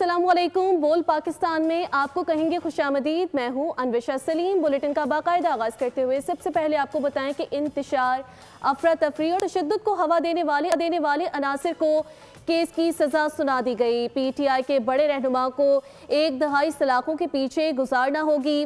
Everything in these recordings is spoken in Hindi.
अस्सलामुअलैकुम। बोल पाकिस्तान में आपको कहेंगे खुशामदीद। मैं हूँ अनविशा सलीम। बुलेटिन का बाकायदा आगाज़ करते हुए सबसे पहले आपको बताएं कि इंतशार, अफरा तफरी और तशद्दुद को हवा देने वाले अनासिर को केस की सज़ा सुना दी गई। PTI के बड़े रहनुमा को 1 दहाई सलाखों के पीछे गुजारना होगी।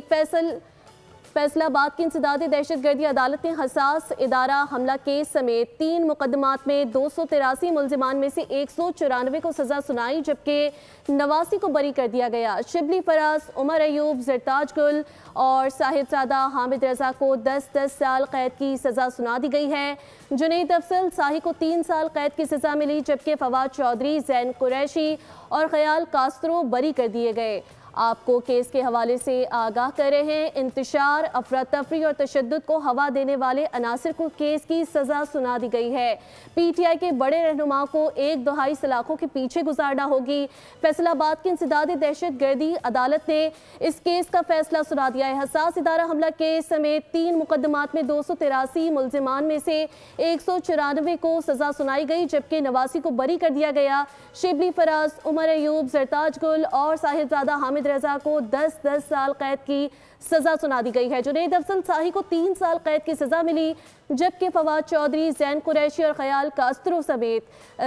फैसलाबाद की इंसदादी दहशतगर्दी अदालत ने हसास इदारा हमला केस समेत 3 मुकदमात में 283 मुलजिमान में से 194 को सजा सुनाई, जबकि 89 को बरी कर दिया गया। शिबली फराज, उमर अयूब, जरताज गुल और साहिबजादा हामिद रजा को 10-10 साल कैद की सजा सुना दी गई है। जुनैद अफसल शाही को 3 साल कैद की सजा मिली, जबकि फवाद चौधरी, जैन कुरैशी और ख्याल कास्त्रो बरी कर दिए गए। आपको केस के हवाले से आगाह कर रहे हैं। इंतशार, अफरा तफरी और तशद्दुद को हवा देने वाले अनासिर को केस की सजा सुना दी गई है। PTI के बड़े रहनुमा को 1 दहाई सलाखों के पीछे गुजारना होगी। फैसलाबाद की इंसदादी दहशतगर्दी अदालत ने इस केस का फैसला सुना दिया है। हसास इदारा हमला केस समेत 3 मुकदमात में 283 मुलजिमान में से 194 को सजा सुनाई गई, जबकि 89 को बरी कर दिया गया। शिबली फराज, उमर अयूब, जरताज गुल और साहिबजादा हामिद रजा को 10-10 साल कैद की सजा सुना दी गई है। जुनैद अफसल शाही को 3 साल कैद की सजा मिली, जबकि फवाद चौधरी, जैन कुरैशी और ख्याल कास्त्रो समेत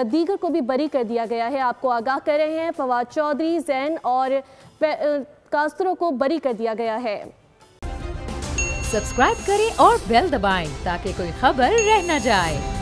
दीगर को भी बरी कर दिया गया है। आपको आगाह कर रहे हैं, फवाद चौधरी, जैन और कास्त्रो को बरी कर दिया गया है। सब्सक्राइब करें और बेल दबाएं ताकि कोई खबर रह न जाए।